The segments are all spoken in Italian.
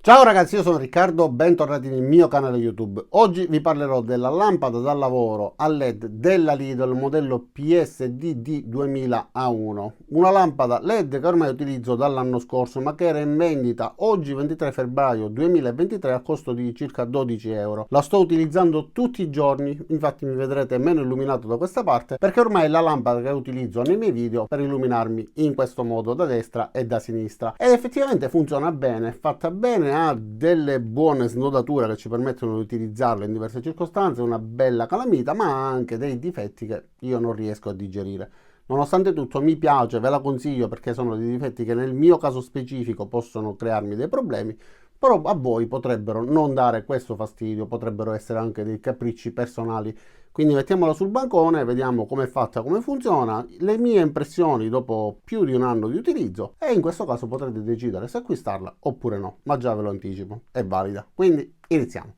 Ciao ragazzi, io sono Riccardo, bentornati nel mio canale YouTube. Oggi vi parlerò della lampada da lavoro a LED della Lidl modello PSD D2000A1. Una lampada LED che ormai utilizzo dall'anno scorso ma che era in vendita oggi 23 febbraio 2023 a costo di circa 12 euro. La sto utilizzando tutti i giorni, infatti mi vedrete meno illuminato da questa parte perché ormai è la lampada che utilizzo nei miei video per illuminarmi in questo modo da destra e da sinistra. Ed effettivamente funziona bene, è fatta bene, ha delle buone snodature che ci permettono di utilizzarlo in diverse circostanze, una bella calamita, ma ha anche dei difetti che io non riesco a digerire. Nonostante tutto mi piace, ve la consiglio perché sono dei difetti che nel mio caso specifico possono crearmi dei problemi, però a voi potrebbero non dare questo fastidio, potrebbero essere anche dei capricci personali. Quindi mettiamola sul bancone, vediamo come è fatta, come funziona, le mie impressioni dopo più di un anno di utilizzo e in questo caso potrete decidere se acquistarla oppure no, ma già ve lo anticipo, è valida. Quindi iniziamo.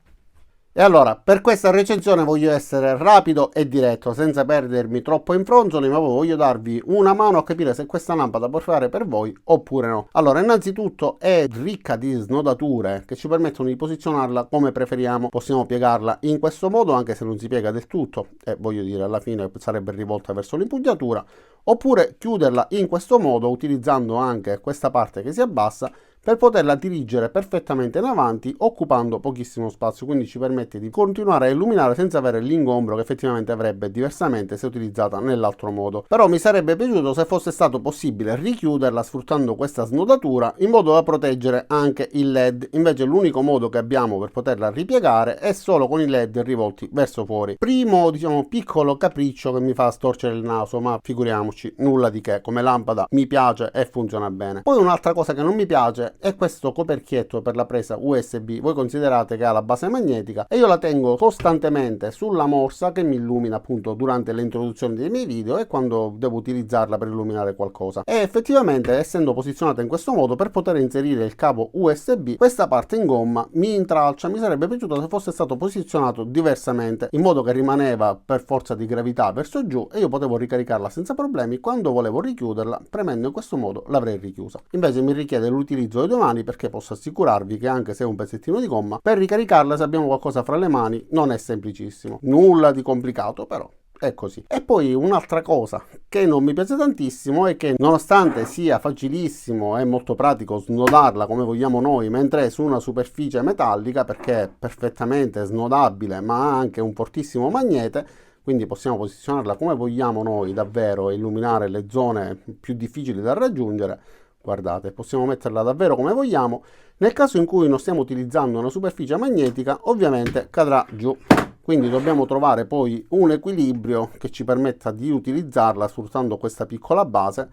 E allora, per questa recensione voglio essere rapido e diretto, senza perdermi troppo in fronzoli, ma voglio darvi una mano a capire se questa lampada può fare per voi oppure no. Allora, innanzitutto è ricca di snodature che ci permettono di posizionarla come preferiamo. Possiamo piegarla in questo modo, anche se non si piega del tutto, e voglio dire, alla fine sarebbe rivolta verso l'impugnatura, oppure chiuderla in questo modo, utilizzando anche questa parte che si abbassa, per poterla dirigere perfettamente in avanti occupando pochissimo spazio, quindi ci permette di continuare a illuminare senza avere l'ingombro che effettivamente avrebbe diversamente se utilizzata nell'altro modo. Però mi sarebbe piaciuto se fosse stato possibile richiuderla sfruttando questa snodatura in modo da proteggere anche il LED. Invece l'unico modo che abbiamo per poterla ripiegare è solo con i LED rivolti verso fuori. Primo, diciamo, piccolo capriccio che mi fa storcere il naso, ma figuriamoci, nulla di che, come lampada mi piace e funziona bene. Poi un'altra cosa che non mi piace è questo coperchietto per la presa USB. Voi considerate che ha la base magnetica e io la tengo costantemente sulla morsa che mi illumina appunto durante le introduzioni dei miei video e quando devo utilizzarla per illuminare qualcosa. E effettivamente, essendo posizionata in questo modo, per poter inserire il cavo USB, questa parte in gomma mi intralcia. Mi sarebbe piaciuto se fosse stato posizionato diversamente, in modo che rimaneva per forza di gravità verso giù e io potevo ricaricarla senza problemi. Quando volevo richiuderla, premendo in questo modo, l'avrei richiusa. Invece mi richiede l'utilizzo le due mani, perché posso assicurarvi che anche se è un pezzettino di gomma, per ricaricarla, se abbiamo qualcosa fra le mani, non è semplicissimo. Nulla di complicato, però è così. E poi un'altra cosa che non mi piace tantissimo è che, nonostante sia facilissimo e molto pratico snodarla come vogliamo noi mentre è su una superficie metallica, perché è perfettamente snodabile ma ha anche un fortissimo magnete, quindi possiamo posizionarla come vogliamo noi davvero e illuminare le zone più difficili da raggiungere. Guardate, possiamo metterla davvero come vogliamo. Nel caso in cui non stiamo utilizzando una superficie magnetica, ovviamente cadrà giù. Quindi dobbiamo trovare poi un equilibrio che ci permetta di utilizzarla sfruttando questa piccola base,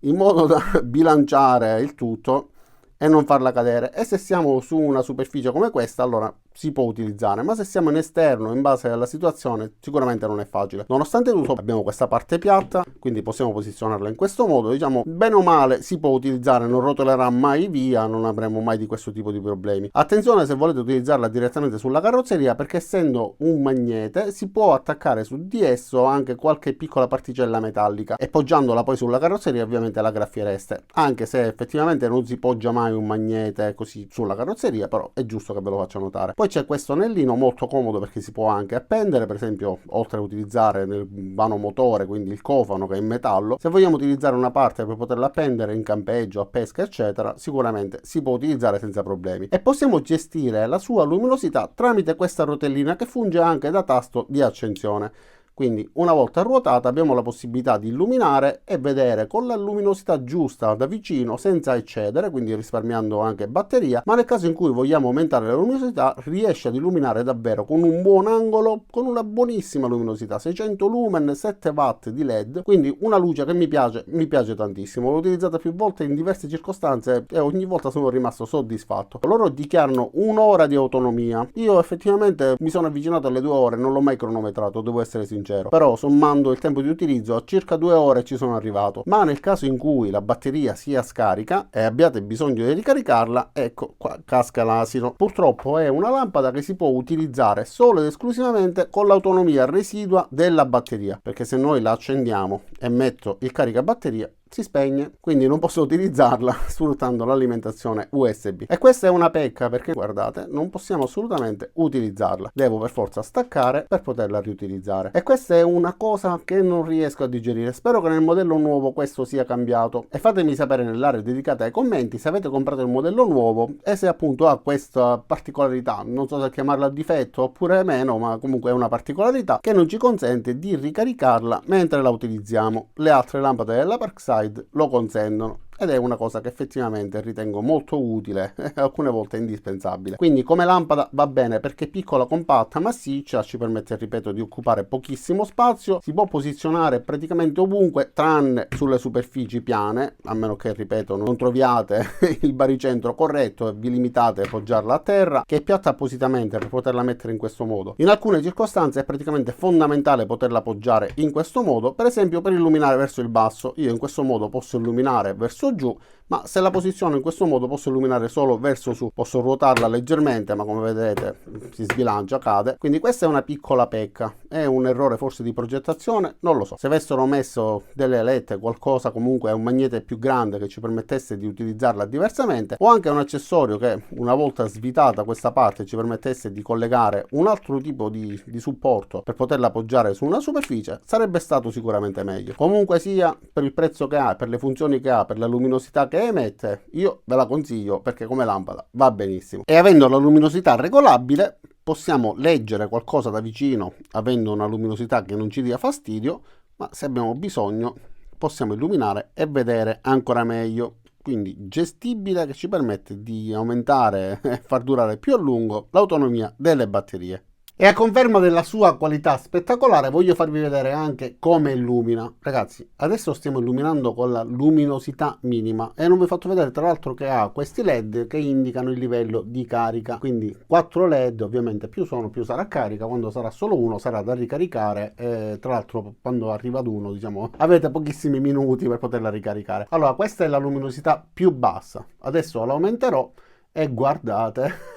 in modo da bilanciare il tutto e non farla cadere. E se siamo su una superficie come questa, allora si può utilizzare, ma se siamo in esterno, in base alla situazione, sicuramente non è facile. Nonostante tutto abbiamo questa parte piatta, quindi possiamo posizionarla in questo modo. Diciamo, bene o male si può utilizzare, non rotolerà mai via, non avremo mai di questo tipo di problemi. Attenzione se volete utilizzarla direttamente sulla carrozzeria, perché essendo un magnete si può attaccare su di esso anche qualche piccola particella metallica e poggiandola poi sulla carrozzeria ovviamente la graffiereste, anche se effettivamente non si poggia mai un magnete così sulla carrozzeria, però è giusto che ve lo faccia notare. Poi c'è questo anellino molto comodo perché si può anche appendere, per esempio, oltre a utilizzare nel vano motore, quindi il cofano che è in metallo, se vogliamo utilizzare una parte per poterla appendere in campeggio, a pesca eccetera, sicuramente si può utilizzare senza problemi. E possiamo gestire la sua luminosità tramite questa rotellina che funge anche da tasto di accensione. Quindi una volta ruotata abbiamo la possibilità di illuminare e vedere con la luminosità giusta da vicino senza eccedere, quindi risparmiando anche batteria, ma nel caso in cui vogliamo aumentare la luminosità riesce ad illuminare davvero con un buon angolo, con una buonissima luminosità, 600 lumen, 7 watt di LED, quindi una luce che mi piace tantissimo. L'ho utilizzata più volte in diverse circostanze e ogni volta sono rimasto soddisfatto. Loro dichiarano un'ora di autonomia, io effettivamente mi sono avvicinato alle 2 ore, non l'ho mai cronometrato, devo essere sincero. Però sommando il tempo di utilizzo a circa 2 ore ci sono arrivato. Ma nel caso in cui la batteria sia scarica e abbiate bisogno di ricaricarla, ecco qua casca l'asino. Purtroppo è una lampada che si può utilizzare solo ed esclusivamente con l'autonomia residua della batteria, perché se noi la accendiamo e metto il caricabatteria si spegne, quindi non posso utilizzarla sfruttando l'alimentazione USB. E questa è una pecca perché guardate, non possiamo assolutamente utilizzarla, devo per forza staccare per poterla riutilizzare, e questa è una cosa che non riesco a digerire. Spero che nel modello nuovo questo sia cambiato e fatemi sapere nell'area dedicata ai commenti se avete comprato il modello nuovo e se appunto ha questa particolarità, non so se chiamarla difetto oppure meno, ma comunque è una particolarità che non ci consente di ricaricarla mentre la utilizziamo. Le altre lampade della Parkside lo consentono ed è una cosa che effettivamente ritengo molto utile e alcune volte indispensabile. Quindi come lampada va bene perché è piccola, compatta, massiccia, ci permette, ripeto, di occupare pochissimo spazio, si può posizionare praticamente ovunque tranne sulle superfici piane, a meno che, ripeto, non troviate il baricentro corretto e vi limitate a appoggiarla a terra, che è piatta appositamente per poterla mettere in questo modo. In alcune circostanze è praticamente fondamentale poterla appoggiare in questo modo, per esempio per illuminare verso il basso. Io in questo modo posso illuminare verso giù, ma se la posiziono in questo modo posso illuminare solo verso su, posso ruotarla leggermente, ma come vedete si sbilancia, cade. Quindi questa è una piccola pecca, è un errore forse di progettazione, non lo so. Se avessero messo delle alette, qualcosa, comunque un magnete più grande che ci permettesse di utilizzarla diversamente, o anche un accessorio che una volta svitata questa parte ci permettesse di collegare un altro tipo di supporto per poterla appoggiare su una superficie, sarebbe stato sicuramente meglio. Comunque sia, per il prezzo che ha, per le funzioni che ha, per la luminosità che emette, io ve la consiglio perché come lampada va benissimo. E avendo la luminosità regolabile possiamo leggere qualcosa da vicino avendo una luminosità che non ci dia fastidio, ma se abbiamo bisogno possiamo illuminare e vedere ancora meglio. Quindi gestibile, che ci permette di aumentare e far durare più a lungo l'autonomia delle batterie. E a conferma della sua qualità spettacolare voglio farvi vedere anche come illumina. Ragazzi, adesso stiamo illuminando con la luminosità minima e non vi ho fatto vedere tra l'altro che ha questi LED che indicano il livello di carica. Quindi 4 LED, ovviamente più sono più sarà carica, quando sarà solo uno sarà da ricaricare e tra l'altro quando arriva ad uno, diciamo, avete pochissimi minuti per poterla ricaricare. Allora, questa è la luminosità più bassa. Adesso la aumenterò e guardate.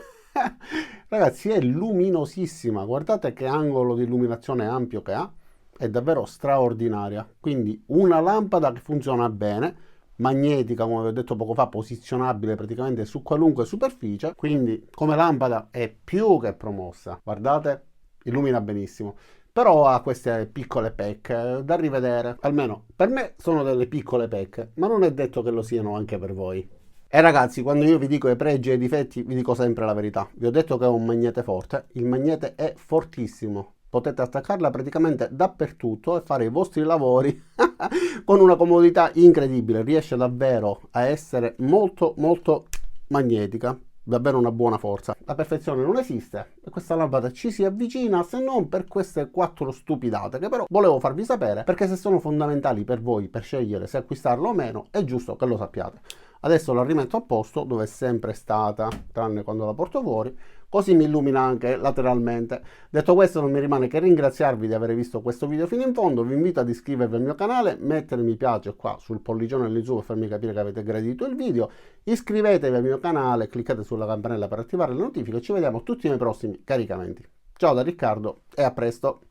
Ragazzi, è luminosissima, guardate che angolo di illuminazione ampio che ha, è davvero straordinaria. Quindi una lampada che funziona bene, magnetica, come vi ho detto poco fa, posizionabile praticamente su qualunque superficie, quindi come lampada è più che promossa. Guardate, illumina benissimo. Però ha queste piccole pecche da rivedere, almeno per me sono delle piccole pecche, ma non è detto che lo siano anche per voi. E ragazzi, quando io vi dico i pregi e i difetti, vi dico sempre la verità. Vi ho detto che è un magnete forte, il magnete è fortissimo. Potete attaccarla praticamente dappertutto e fare i vostri lavori con una comodità incredibile. Riesce davvero a essere molto molto magnetica. Davvero una buona forza. La perfezione non esiste e questa lampada ci si avvicina, se non per queste 4 stupidate che però volevo farvi sapere, perché se sono fondamentali per voi per scegliere se acquistarla o meno è giusto che lo sappiate. Adesso la rimetto a posto dove è sempre stata, tranne quando la porto fuori, così mi illumina anche lateralmente. Detto questo, non mi rimane che ringraziarvi di aver visto questo video fino in fondo. Vi invito ad iscrivervi al mio canale, mettere mi piace qua sul pollicione lì su per farmi capire che avete gradito il video, iscrivetevi al mio canale, cliccate sulla campanella per attivare le notifiche e ci vediamo tutti nei prossimi caricamenti. Ciao da Riccardo e a presto!